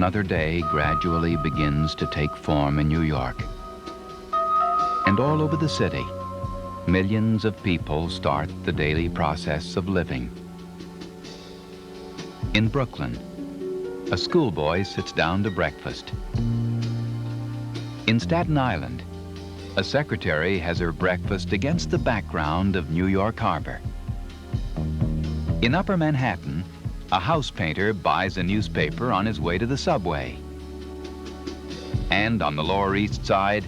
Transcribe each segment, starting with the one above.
Another day gradually begins to take form in New York. And all over the city, millions of people start the daily process of living. In Brooklyn, a schoolboy sits down to breakfast. In Staten Island, a secretary has her breakfast against the background of New York Harbor. In Upper Manhattan, a house painter buys a newspaper on his way to the subway. And on the Lower East Side,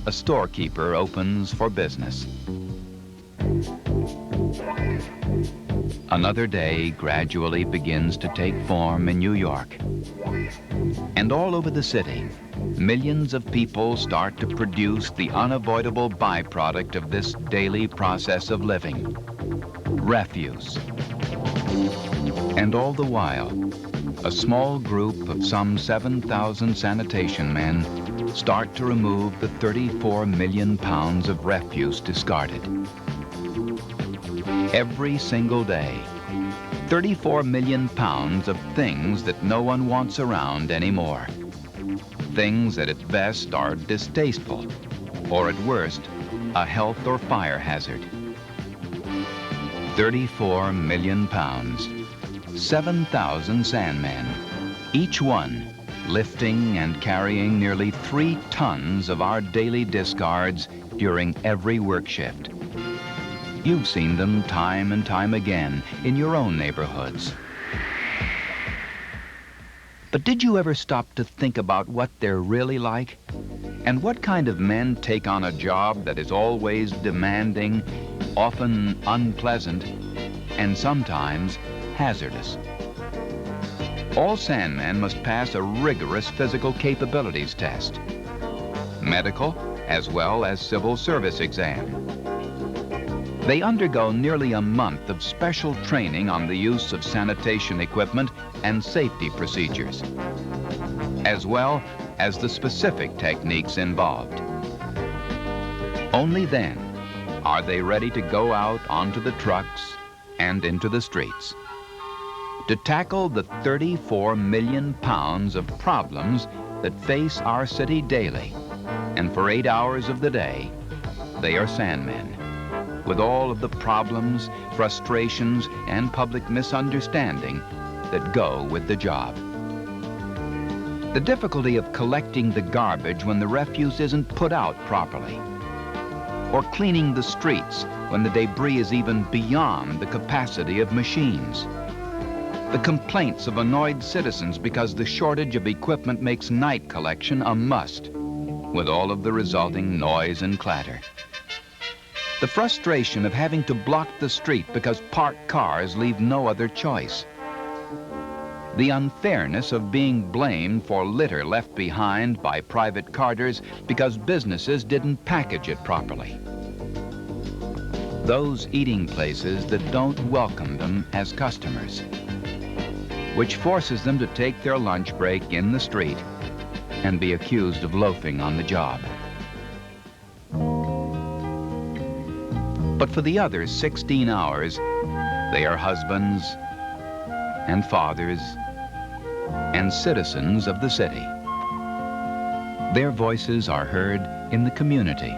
a storekeeper opens for business. Another day gradually begins to take form in New York. And all over the city, millions of people start to produce the unavoidable byproduct of this daily process of living: refuse. And all the while, a small group of some 7,000 sanitation men start to remove the 34 million pounds of refuse discarded. Every single day, 34 million pounds of things that no one wants around anymore. Things that at best are distasteful, or at worst, a health or fire hazard. 34 million pounds. 7,000 sandmen, each one lifting and carrying nearly 3 tons of our daily discards during every work shift. You've seen them time and time again in your own neighborhoods. But did you ever stop to think about what they're really like? And what kind of men take on a job that is always demanding, often unpleasant, and sometimes hazardous? All sandmen must pass a rigorous physical capabilities test, medical as well as civil service exam. They undergo nearly a month of special training on the use of sanitation equipment and safety procedures, as well as the specific techniques involved. Only then are they ready to go out onto the trucks and into the streets to tackle the 34 million pounds of problems that face our city daily. And for 8 hours of the day, they are sandmen, with all of the problems, frustrations, and public misunderstanding that go with the job. The difficulty of collecting the garbage when the refuse isn't put out properly, or cleaning the streets when the debris is even beyond the capacity of machines. The complaints of annoyed citizens because the shortage of equipment makes night collection a must, with all of the resulting noise and clatter. The frustration of having to block the street because parked cars leave no other choice. The unfairness of being blamed for litter left behind by private carters because businesses didn't package it properly. Those eating places that don't welcome them as customers, which forces them to take their lunch break in the street and be accused of loafing on the job. But for the other 16 hours, they are husbands and fathers and citizens of the city. Their voices are heard in the community,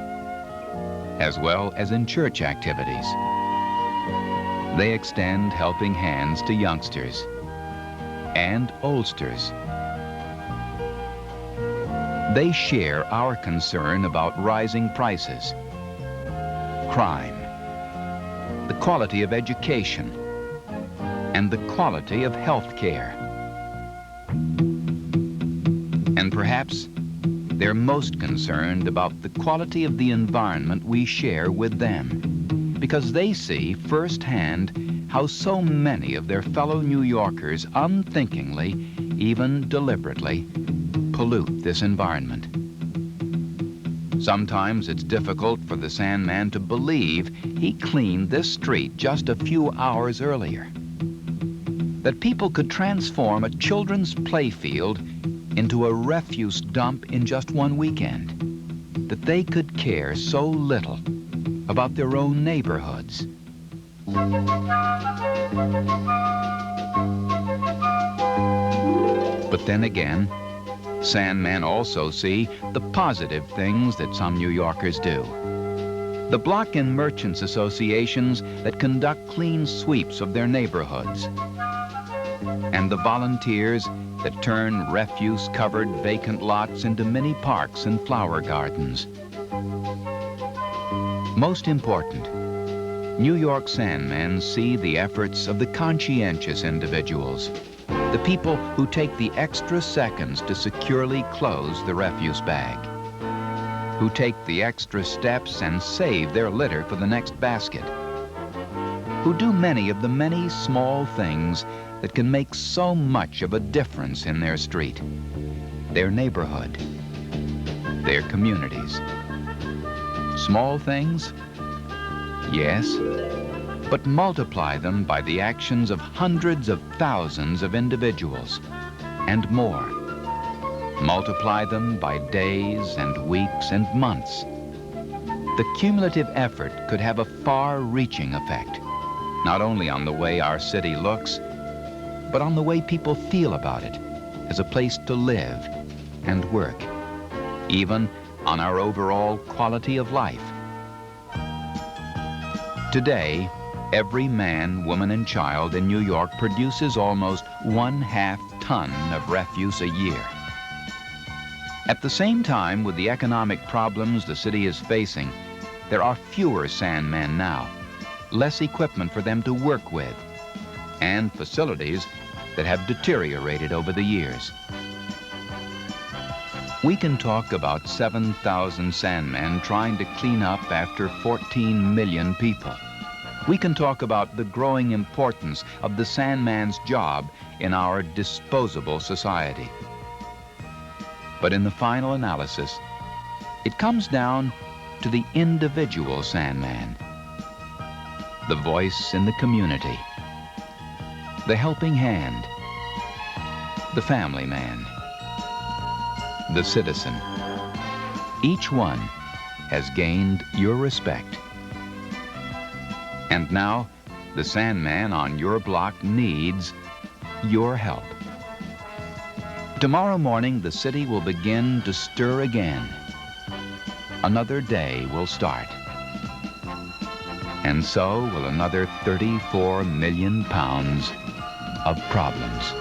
as well as in church activities. They extend helping hands to youngsters and oldsters. They share our concern about rising prices, crime, the quality of education, and the quality of health care. And perhaps they're most concerned about the quality of the environment we share with them, because they see firsthand how so many of their fellow New Yorkers unthinkingly, even deliberately, pollute this environment. Sometimes it's difficult for the sandman to believe he cleaned this street just a few hours earlier. That people could transform a children's playfield into a refuse dump in just one weekend. That they could care so little about their own neighborhoods. But then again, Sandmen also see the positive things that some New Yorkers do. The block and merchants associations that conduct clean sweeps of their neighborhoods. And the volunteers that turn refuse-covered vacant lots into mini parks and flower gardens. Most important, New York Sandmen see the efforts of the conscientious individuals, the people who take the extra seconds to securely close the refuse bag, who take the extra steps and save their litter for the next basket, who do many of the many small things that can make so much of a difference in their street, their neighborhood, their communities. Small things? Yes, but multiply them by the actions of hundreds of thousands of individuals and more. Multiply them by days and weeks and months. The cumulative effort could have a far-reaching effect, not only on the way our city looks, but on the way people feel about it as a place to live and work, even on our overall quality of life. Today, every man, woman, and child in New York produces almost 1/2 ton of refuse a year. At the same time, with the economic problems the city is facing, there are fewer Sandmen now, less equipment for them to work with, and facilities that have deteriorated over the years. We can talk about 7,000 Sandmen trying to clean up after 14 million people. We can talk about the growing importance of the Sandman's job in our disposable society. But in the final analysis, it comes down to the individual Sandman, the voice in the community, the helping hand, the family man, the citizen. Each one has gained your respect. And now, the Sandman on your block needs your help. Tomorrow morning, the city will begin to stir again. Another day will start. And so will another 34 million pounds of problems.